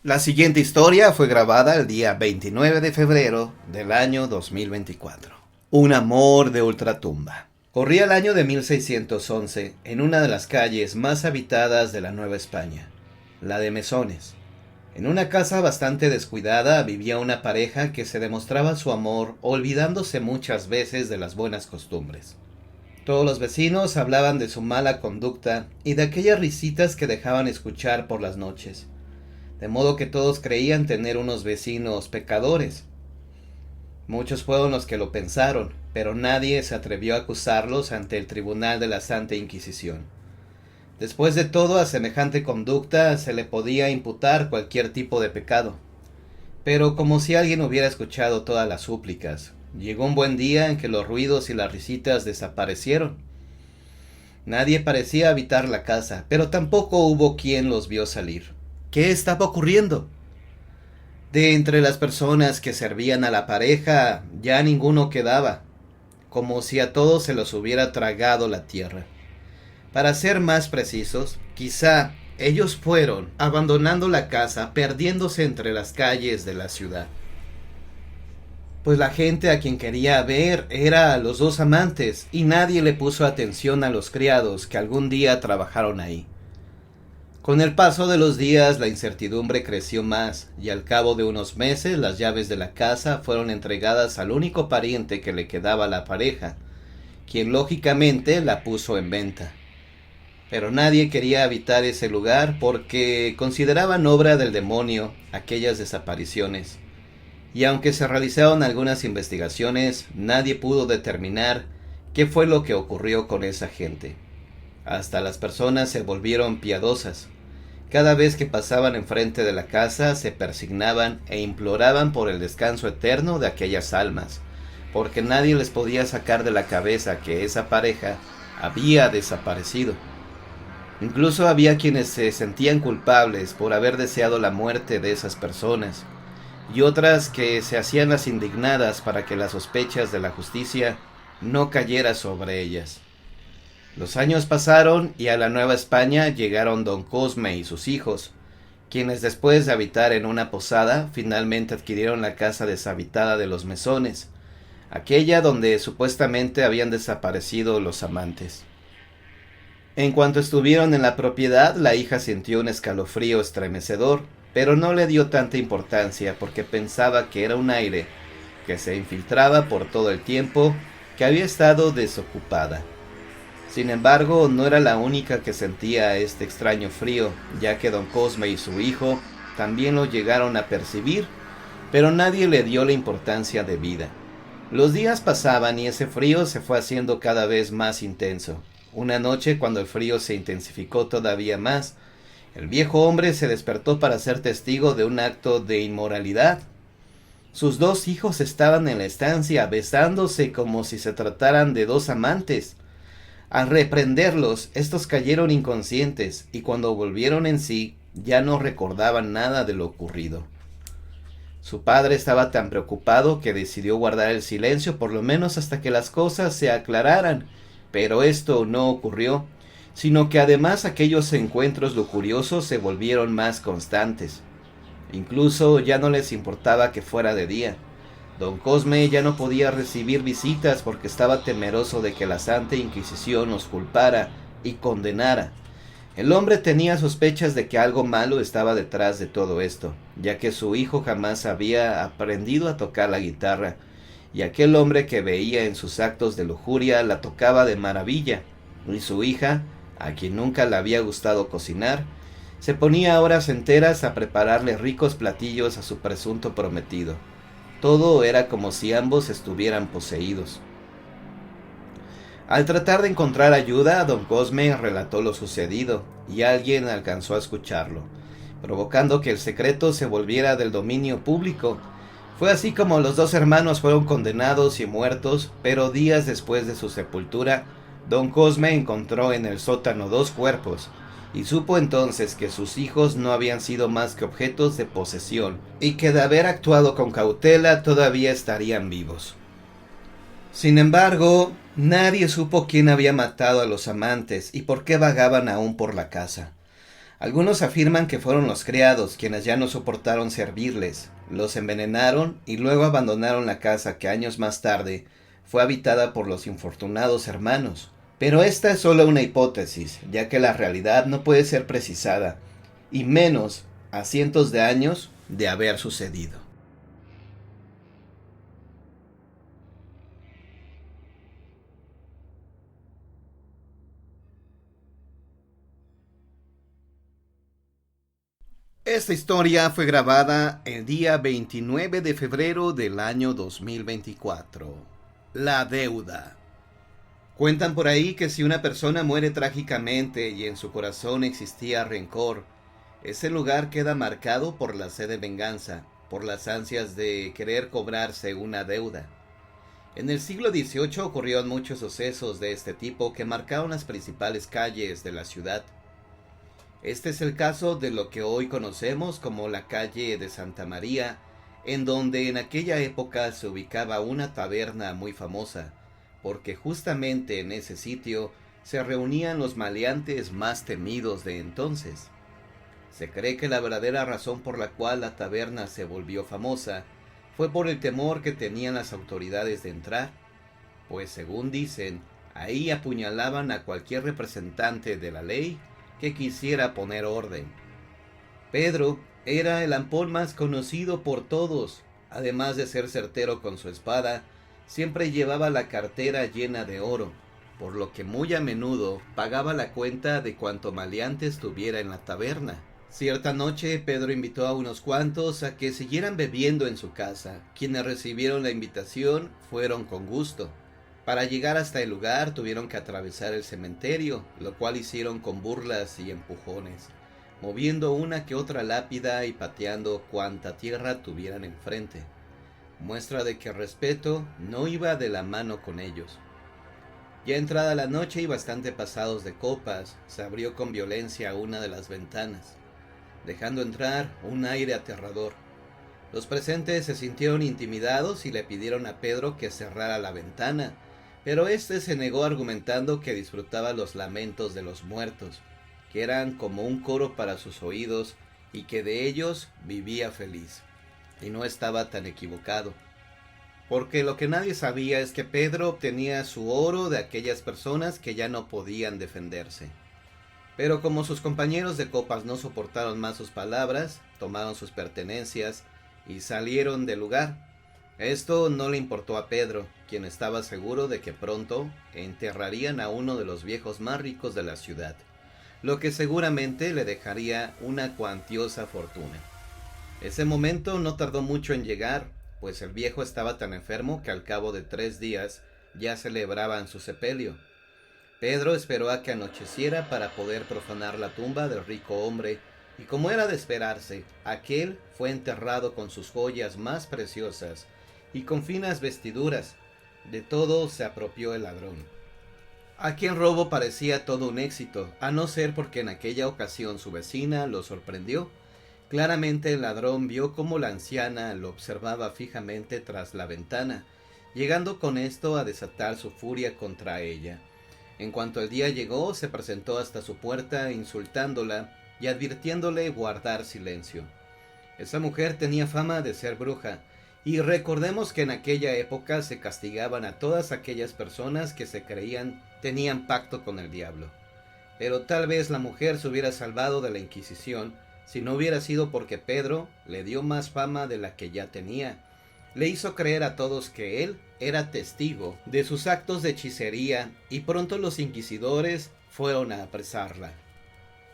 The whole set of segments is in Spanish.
La siguiente historia fue grabada el día 29 de febrero del año 2024. Un amor de ultratumba. Corría el año de 1611 en una de las calles más habitadas de la Nueva España, la de Mesones. En una casa bastante descuidada vivía una pareja que se demostraba su amor olvidándose muchas veces de las buenas costumbres. Todos los vecinos hablaban de su mala conducta y de aquellas risitas que dejaban escuchar por las noches, de modo que todos creían tener unos vecinos pecadores. Muchos fueron los que lo pensaron, pero nadie se atrevió a acusarlos ante el tribunal de la Santa Inquisición. Después de todo, a semejante conducta se le podía imputar cualquier tipo de pecado. Pero como si alguien hubiera escuchado todas las súplicas, llegó un buen día en que los ruidos y las risitas desaparecieron. Nadie parecía habitar la casa, pero tampoco hubo quien los vio salir. ¿Qué estaba ocurriendo? De entre las personas que servían a la pareja, ya ninguno quedaba, como si a todos se los hubiera tragado la tierra. Para ser más precisos, quizá ellos fueron abandonando la casa, perdiéndose entre las calles de la ciudad. Pues la gente a quien quería ver era a los dos amantes, y nadie le puso atención a los criados que algún día trabajaron ahí. Con el paso de los días la incertidumbre creció más, y al cabo de unos meses las llaves de la casa fueron entregadas al único pariente que le quedaba a la pareja, quien lógicamente la puso en venta. Pero nadie quería habitar ese lugar porque consideraban obra del demonio aquellas desapariciones, y aunque se realizaron algunas investigaciones, nadie pudo determinar qué fue lo que ocurrió con esa gente. Hasta las personas se volvieron piadosas. Cada vez que pasaban enfrente de la casa se persignaban e imploraban por el descanso eterno de aquellas almas, porque nadie les podía sacar de la cabeza que esa pareja había desaparecido. Incluso había quienes se sentían culpables por haber deseado la muerte de esas personas, y otras que se hacían las indignadas para que las sospechas de la justicia no cayera sobre ellas. Los años pasaron y a la Nueva España llegaron don Cosme y sus hijos, quienes después de habitar en una posada finalmente adquirieron la casa deshabitada de los Mesones, aquella donde supuestamente habían desaparecido los amantes. En cuanto estuvieron en la propiedad, la hija sintió un escalofrío estremecedor, pero no le dio tanta importancia porque pensaba que era un aire que se infiltraba por todo el tiempo que había estado desocupada. Sin embargo, no era la única que sentía este extraño frío, ya que don Cosme y su hijo también lo llegaron a percibir, pero nadie le dio la importancia debida. Los días pasaban y ese frío se fue haciendo cada vez más intenso. Una noche, cuando el frío se intensificó todavía más, el viejo hombre se despertó para ser testigo de un acto de inmoralidad. Sus dos hijos estaban en la estancia besándose como si se trataran de dos amantes. Al reprenderlos, estos cayeron inconscientes y cuando volvieron en sí, ya no recordaban nada de lo ocurrido. Su padre estaba tan preocupado que decidió guardar el silencio por lo menos hasta que las cosas se aclararan, pero esto no ocurrió, sino que además aquellos encuentros lujuriosos se volvieron más constantes. Incluso ya no les importaba que fuera de día. Don Cosme ya no podía recibir visitas porque estaba temeroso de que la Santa Inquisición los culpara y condenara. El hombre tenía sospechas de que algo malo estaba detrás de todo esto, ya que su hijo jamás había aprendido a tocar la guitarra, y aquel hombre que veía en sus actos de lujuria la tocaba de maravilla, y su hija, a quien nunca le había gustado cocinar, se ponía horas enteras a prepararle ricos platillos a su presunto prometido. Todo era como si ambos estuvieran poseídos. Al tratar de encontrar ayuda, don Cosme relató lo sucedido, y alguien alcanzó a escucharlo, provocando que el secreto se volviera del dominio público. Fue así como los dos hermanos fueron condenados y muertos, pero días después de su sepultura, don Cosme encontró en el sótano dos cuerpos, y supo entonces que sus hijos no habían sido más que objetos de posesión, y que de haber actuado con cautela todavía estarían vivos. Sin embargo, nadie supo quién había matado a los amantes y por qué vagaban aún por la casa. Algunos afirman que fueron los criados quienes ya no soportaron servirles, los envenenaron y luego abandonaron la casa que años más tarde fue habitada por los infortunados hermanos. Pero esta es solo una hipótesis, ya que la realidad no puede ser precisada, y menos a cientos de años de haber sucedido. Esta historia fue grabada el día 29 de febrero del año 2024. La deuda. Cuentan por ahí que si una persona muere trágicamente y en su corazón existía rencor, ese lugar queda marcado por la sed de venganza, por las ansias de querer cobrarse una deuda. En el siglo XVIII ocurrieron muchos sucesos de este tipo que marcaron las principales calles de la ciudad. Este es el caso de lo que hoy conocemos como la calle de Santa María, en donde en aquella época se ubicaba una taberna muy famosa, porque justamente en ese sitio se reunían los maleantes más temidos de entonces. Se cree que la verdadera razón por la cual la taberna se volvió famosa fue por el temor que tenían las autoridades de entrar, pues según dicen, ahí apuñalaban a cualquier representante de la ley que quisiera poner orden. Pedro era el ampón más conocido por todos. Además de ser certero con su espada, siempre llevaba la cartera llena de oro, por lo que muy a menudo pagaba la cuenta de cuanto maleantes tuviera en la taberna. Cierta noche Pedro invitó a unos cuantos a que siguieran bebiendo en su casa. Quienes recibieron la invitación fueron con gusto. Para llegar hasta el lugar tuvieron que atravesar el cementerio, lo cual hicieron con burlas y empujones, moviendo una que otra lápida y pateando cuanta tierra tuvieran enfrente. Muestra de que el respeto no iba de la mano con ellos. Ya entrada la noche y bastante pasados de copas, se abrió con violencia una de las ventanas, dejando entrar un aire aterrador. Los presentes se sintieron intimidados y le pidieron a Pedro que cerrara la ventana, pero éste se negó argumentando que disfrutaba los lamentos de los muertos, que eran como un coro para sus oídos y que de ellos vivía feliz. Y no estaba tan equivocado, porque lo que nadie sabía es que Pedro obtenía su oro de aquellas personas que ya no podían defenderse. Pero como sus compañeros de copas no soportaron más sus palabras, tomaron sus pertenencias y salieron del lugar. Esto no le importó a Pedro, quien estaba seguro de que pronto enterrarían a uno de los viejos más ricos de la ciudad, lo que seguramente le dejaría una cuantiosa fortuna. Ese momento no tardó mucho en llegar, pues el viejo estaba tan enfermo que al cabo de 3 días ya celebraban su sepelio. Pedro esperó a que anocheciera para poder profanar la tumba del rico hombre, y como era de esperarse, aquel fue enterrado con sus joyas más preciosas y con finas vestiduras. De todo se apropió el ladrón. Aquí el robo parecía todo un éxito, a no ser porque en aquella ocasión su vecina lo sorprendió. Claramente el ladrón vio cómo la anciana lo observaba fijamente tras la ventana, llegando con esto a desatar su furia contra ella. En cuanto el día llegó, se presentó hasta su puerta insultándola y advirtiéndole guardar silencio. Esa mujer tenía fama de ser bruja, y recordemos que en aquella época se castigaban a todas aquellas personas que se creían tenían pacto con el diablo. Pero tal vez la mujer se hubiera salvado de la Inquisición si no hubiera sido porque Pedro le dio más fama de la que ya tenía. Le hizo creer a todos que él era testigo de sus actos de hechicería y pronto los inquisidores fueron a apresarla.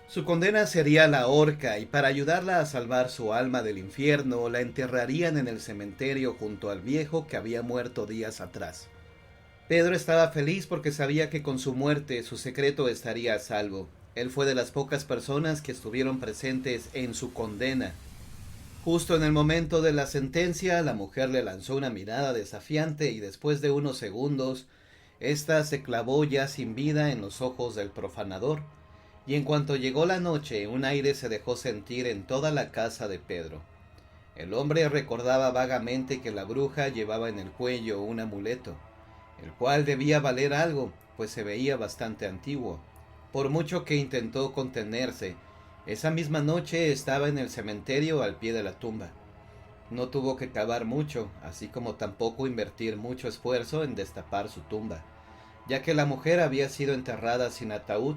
Su condena sería la horca y para ayudarla a salvar su alma del infierno la enterrarían en el cementerio junto al viejo que había muerto días atrás. Pedro estaba feliz porque sabía que con su muerte su secreto estaría a salvo. Él fue de las pocas personas que estuvieron presentes en su condena. Justo en el momento de la sentencia, la mujer le lanzó una mirada desafiante y después de unos segundos, ésta se clavó ya sin vida en los ojos del profanador. Y en cuanto llegó la noche, un aire se dejó sentir en toda la casa de Pedro. El hombre recordaba vagamente que la bruja llevaba en el cuello un amuleto, el cual debía valer algo, pues se veía bastante antiguo. Por mucho que intentó contenerse, Esa misma noche estaba en el cementerio al pie de la tumba. No tuvo que cavar mucho, así como tampoco invertir mucho esfuerzo en destapar su tumba, ya que la mujer había sido enterrada sin ataúd,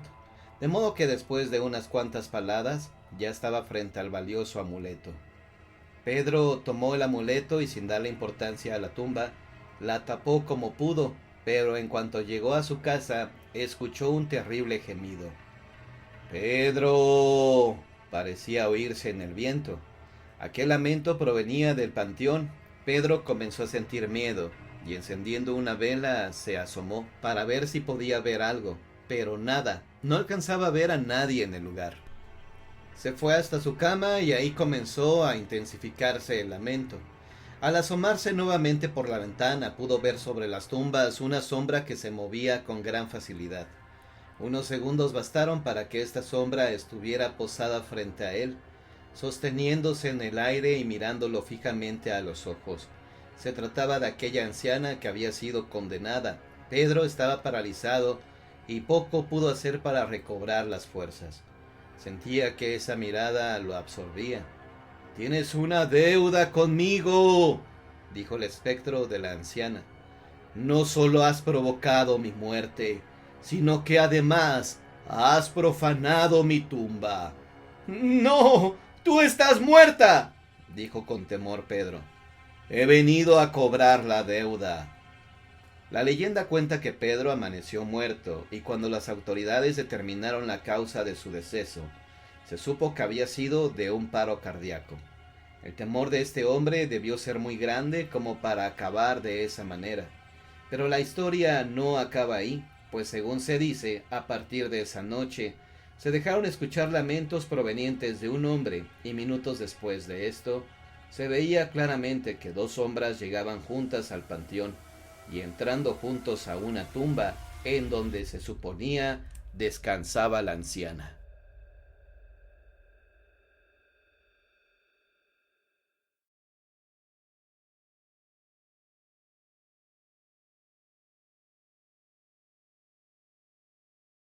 de modo que después de unas cuantas paladas ya estaba frente al valioso amuleto. Pedro tomó el amuleto y sin darle importancia a la tumba, la tapó como pudo, pero en cuanto llegó a su casa, escuchó un terrible gemido. ¡Pedro! Parecía oírse en el viento. Aquel lamento provenía del panteón. Pedro comenzó a sentir miedo y encendiendo una vela se asomó para ver si podía ver algo, pero nada, no alcanzaba a ver a nadie en el lugar. Se fue hasta su cama y ahí comenzó a intensificarse el lamento. Al asomarse nuevamente por la ventana pudo ver sobre las tumbas una sombra que se movía con gran facilidad. Unos segundos bastaron para que esta sombra estuviera posada frente a él, sosteniéndose en el aire y mirándolo fijamente a los ojos. Se trataba de aquella anciana que había sido condenada. Pedro estaba paralizado y poco pudo hacer para recobrar las fuerzas. Sentía que esa mirada lo absorbía. «Tienes una deuda conmigo», dijo el espectro de la anciana. «No solo has provocado mi muerte, sino que además has profanado mi tumba». «¡No! ¡Tú estás muerta!», dijo con temor Pedro. «He venido a cobrar la deuda». La leyenda cuenta que Pedro amaneció muerto y cuando las autoridades determinaron la causa de su deceso, se supo que había sido de un paro cardíaco. El temor de este hombre debió ser muy grande como para acabar de esa manera. Pero la historia no acaba ahí, pues según se dice, a partir de esa noche, se dejaron escuchar lamentos provenientes de un hombre y minutos después de esto, se veía claramente que dos sombras llegaban juntas al panteón y entrando juntos a una tumba en donde se suponía descansaba la anciana.